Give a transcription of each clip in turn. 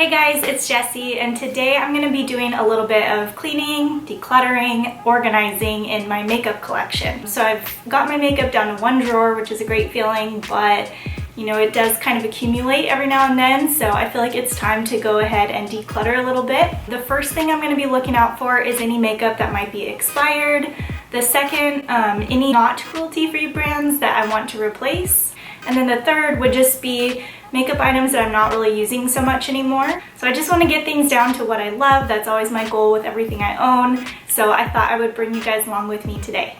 Hey guys, it's Jessie, and today I'm going to be doing a little bit of cleaning, decluttering, organizing in my makeup collection. So I've got my makeup down to one drawer, which is a great feeling, but you know, it does kind of accumulate every now and then, so I feel like it's time to go ahead and declutter a little bit. The first thing I'm going to be looking out for is any makeup that might be expired. The second, any not cruelty-free brands that I want to replace. And then the third would just be makeup items that I'm not really using so much anymore. So I just want to get things down to what I love. That's always my goal with everything I own. So I thought I would bring you guys along with me today.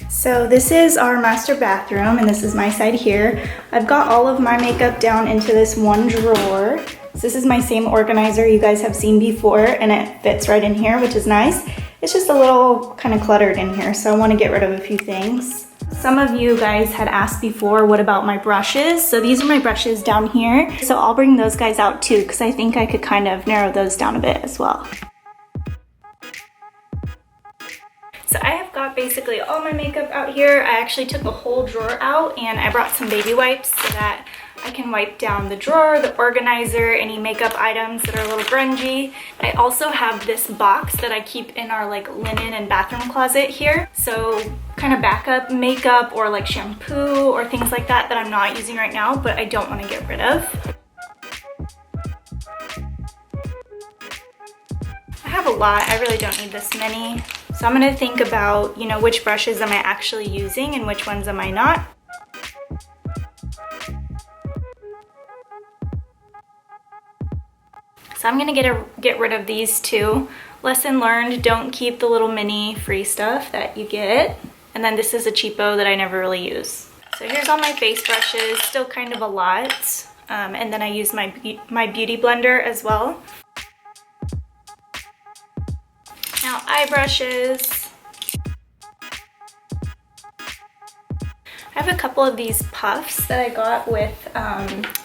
So this is our master bathroom, and this is my side here. I've got all of my makeup down into this one drawer. So this is my same organizer you guys have seen before, and it fits right in here, which is nice. It's just a little kind of cluttered in here, so I want to get rid of a few things. Some of you guys had asked before, what about my brushes? So these are my brushes down here. So I'll bring those guys out too, because I think I could kind of narrow those down a bit as well. So I have got basically all my makeup out here. I actually took a whole drawer out, and I brought some baby wipes so that I can wipe down the drawer, the organizer, any makeup items that are a little grungy. I also have this box that I keep in our like linen and bathroom closet here. So kind of backup makeup or like shampoo or things like that that I'm not using right now, but I don't want to get rid of. I have a lot. I really don't need this many. So I'm going to think about, you know, which brushes am I actually using and which ones am I not. So I'm going to get rid of these two. Lesson learned, don't keep the little mini free stuff that you get. And then this is a cheapo that I never really use. So here's all my face brushes, still kind of a lot. And then I use my beauty blender as well. Now eye brushes. I have a couple of these puffs that I got with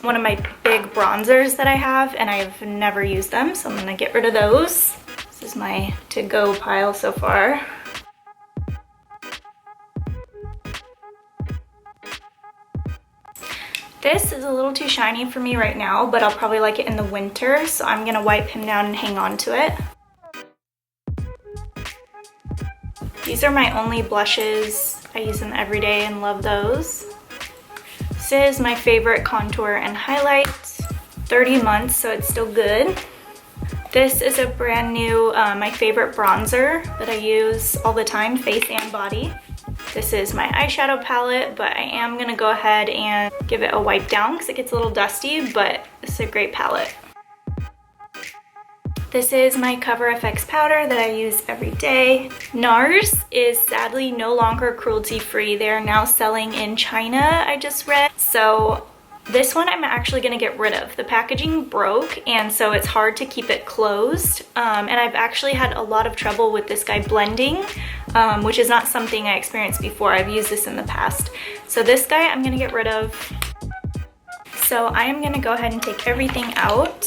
one of my big bronzers that I have, and I've never used them, so I'm gonna get rid of those. This is my to-go pile so far. This is a little too shiny for me right now, but I'll probably like it in the winter, so I'm gonna wipe him down and hang on to it. These are my only blushes. I use them every day and love those. This is my favorite contour and highlight. 30 months, so it's still good. This is a brand new, my favorite bronzer that I use all the time, face and body. This is my eyeshadow palette, but I am gonna go ahead and give it a wipe down because it gets a little dusty, but it's a great palette. This is my Cover FX powder that I use every day. NARS is sadly no longer cruelty-free. They are now selling in China, I just read. So this one I'm actually gonna get rid of. The packaging broke, and so it's hard to keep it closed. And I've actually had a lot of trouble with this guy blending, which is not something I experienced before. I've used this in the past. So this guy I'm gonna get rid of. So I am gonna go ahead and take everything out.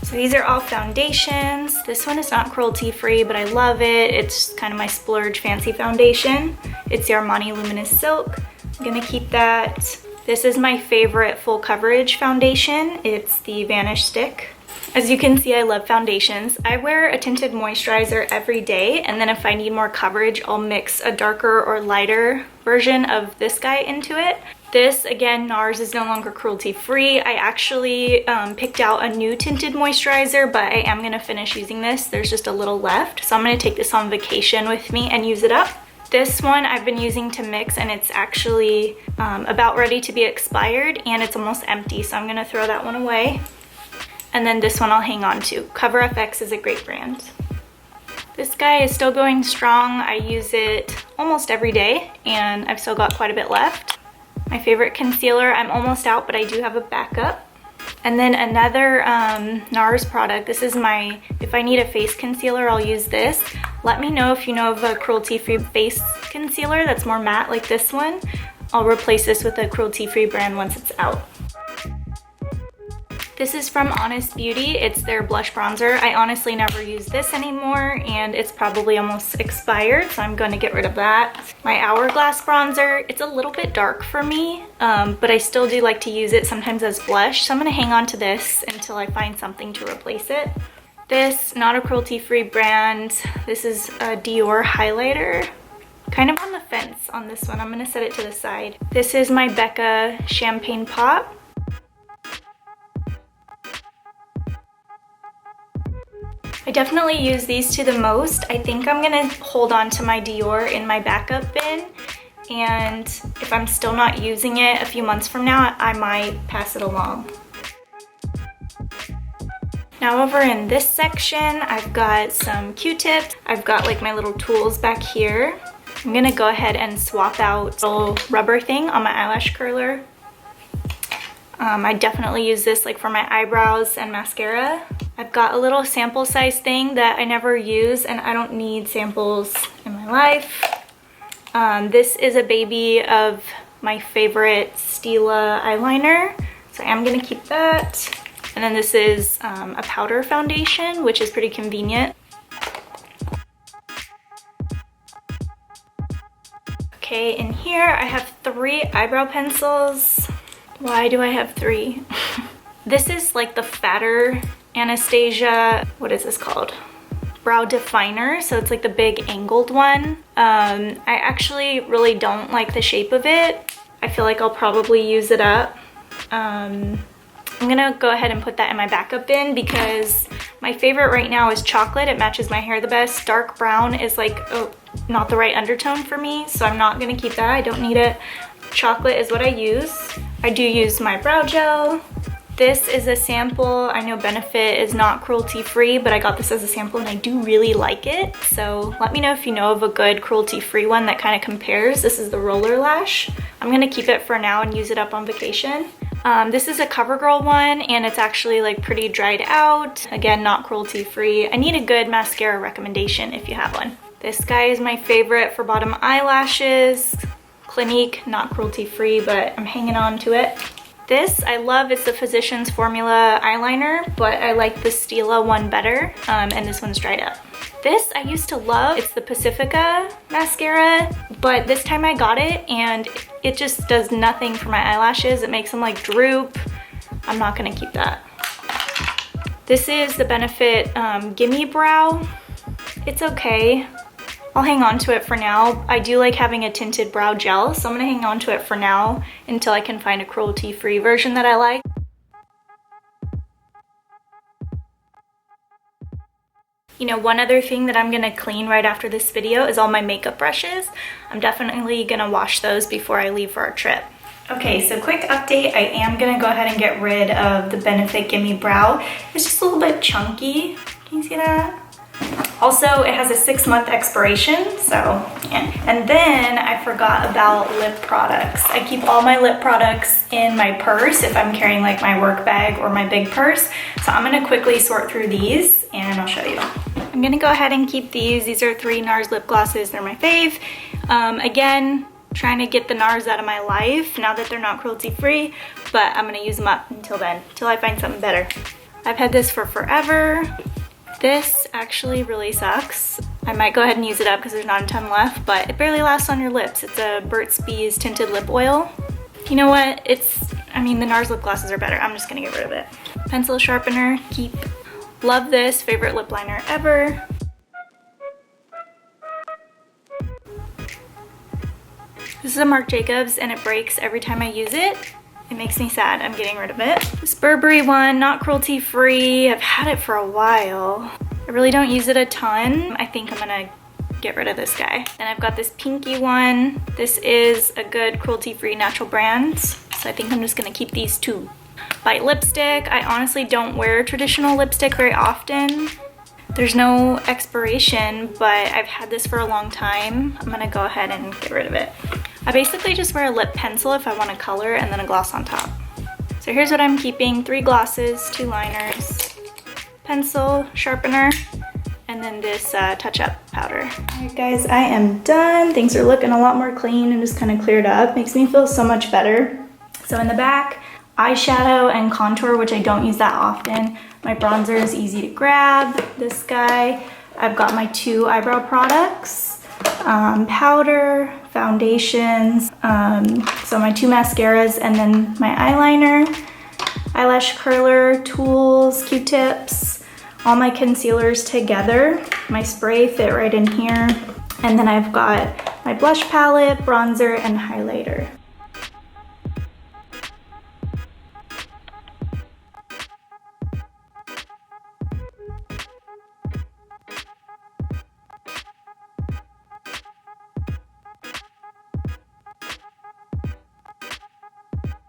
So these are all foundations. This one is not cruelty-free, but I love it. It's kind of my splurge fancy foundation. It's the Armani Luminous Silk. I'm gonna keep that. This is my favorite full coverage foundation. It's the Vanish Stick. As you can see, I love foundations. I wear a tinted moisturizer every day, and then if I need more coverage, I'll mix a darker or lighter version of this guy into it. This, again, NARS is no longer cruelty-free. I actually picked out a new tinted moisturizer, but I am gonna finish using this. There's just a little left, so I'm gonna take this on vacation with me and use it up. This one I've been using to mix, and it's actually about ready to be expired, and it's almost empty, so I'm gonna throw that one away. And then this one I'll hang on to. Cover FX is a great brand. This guy is still going strong. I use it almost every day, and I've still got quite a bit left. My favorite concealer, I'm almost out, but I do have a backup. And then another NARS product. This is my, if I need a face concealer, I'll use this. Let me know if you know of a cruelty-free face concealer that's more matte like this one. I'll replace this with a cruelty-free brand once it's out. This is from Honest Beauty. It's their blush bronzer. I honestly never use this anymore, and it's probably almost expired, so I'm going to get rid of that. My Hourglass bronzer. It's a little bit dark for me, but I still do like to use it sometimes as blush, so I'm going to hang on to this until I find something to replace it. This, not a cruelty-free brand. This is a Dior highlighter. Kind of on the fence on this one. I'm going to set it to the side. This is my Becca Champagne Pop. I definitely use these two the most. I think I'm gonna hold on to my Dior in my backup bin, and if I'm still not using it a few months from now, I might pass it along. Now over in this section, I've got some Q-tips. I've got like my little tools back here. I'm gonna go ahead and swap out the little rubber thing on my eyelash curler. I definitely use this like for my eyebrows and mascara. I've got a little sample size thing that I never use, and I don't need samples in my life. This is a baby of my favorite Stila eyeliner, so I'm gonna keep that. And then this is a powder foundation, which is pretty convenient. Okay, in here I have 3 eyebrow pencils. Why do I have 3? This is like the fatter Anastasia, what is this called? Brow definer, so it's like the big angled one. I actually really don't like the shape of it. I feel like I'll probably use it up. I'm gonna go ahead and put that in my backup bin because my favorite right now is chocolate. It matches my hair the best. Dark brown is like not the right undertone for me, so I'm not gonna keep that. I don't need it. Chocolate is what I use. I do use my brow gel. This is a sample. I know Benefit is not cruelty-free, but I got this as a sample and I do really like it. So let me know if you know of a good cruelty-free one that kind of compares. This is the Roller Lash. I'm gonna keep it for now and use it up on vacation. This is a CoverGirl one, and it's actually like pretty dried out. Again, not cruelty-free. I need a good mascara recommendation if you have one. This guy is my favorite for bottom eyelashes. Clinique, not cruelty-free, but I'm hanging on to it. This I love. It's the Physicians Formula eyeliner, but I like the Stila one better, and this one's dried up. This I used to love. It's the Pacifica mascara, but this time I got it and it just does nothing for my eyelashes. It makes them like droop. I'm not gonna keep that. This is the Benefit Gimme Brow. It's okay. I'll hang on to it for now. I do like having a tinted brow gel, so I'm gonna hang on to it for now until I can find a cruelty-free version that I like. You know, one other thing that I'm gonna clean right after this video is all my makeup brushes. I'm definitely gonna wash those before I leave for our trip. Okay, so quick update. I am gonna go ahead and get rid of the Benefit Gimme Brow. It's just a little bit chunky. Can you see that? Also, it has a 6-month expiration, so yeah. And then I forgot about lip products. I keep all my lip products in my purse if I'm carrying like my work bag or my big purse. So I'm gonna quickly sort through these and I'll show you. I'm gonna go ahead and keep these. These are 3 NARS lip glosses. They're my fave. Again, trying to get the NARS out of my life now that they're not cruelty-free, but I'm gonna use them up until then, until I find something better. I've had this for forever. This actually really sucks. I might go ahead and use it up because there's not a ton left, but it barely lasts on your lips. It's a Burt's Bees tinted lip oil. You know what? I mean, the NARS lip glosses are better. I'm just gonna get rid of it. Pencil sharpener, keep. Love this, favorite lip liner ever. This is a Marc Jacobs and it breaks every time I use it. It makes me sad. I'm getting rid of it. This Burberry one, not cruelty-free. I've had it for a while. I really don't use it a ton. I think I'm gonna get rid of this guy. And I've got this pinky one. This is a good cruelty-free natural brand, so I think I'm just gonna keep these 2. Bite lipstick. I honestly don't wear traditional lipstick very often. There's no expiration, but I've had this for a long time. I'm gonna go ahead and get rid of it. I basically just wear a lip pencil if I want a color and then a gloss on top. So here's what I'm keeping: 3 glosses, 2 liners, pencil, sharpener, and then this touch-up powder. Alright guys, I am done. Things are looking a lot more clean and just kind of cleared up. Makes me feel so much better. So in the back, eyeshadow and contour, which I don't use that often. My bronzer is easy to grab, this guy. I've got my 2 eyebrow products, powder, foundations, so my 2 mascaras, and then my eyeliner, eyelash curler, tools, Q-tips, all my concealers together. My spray fit right in here. And then I've got my blush palette, bronzer, and highlighter.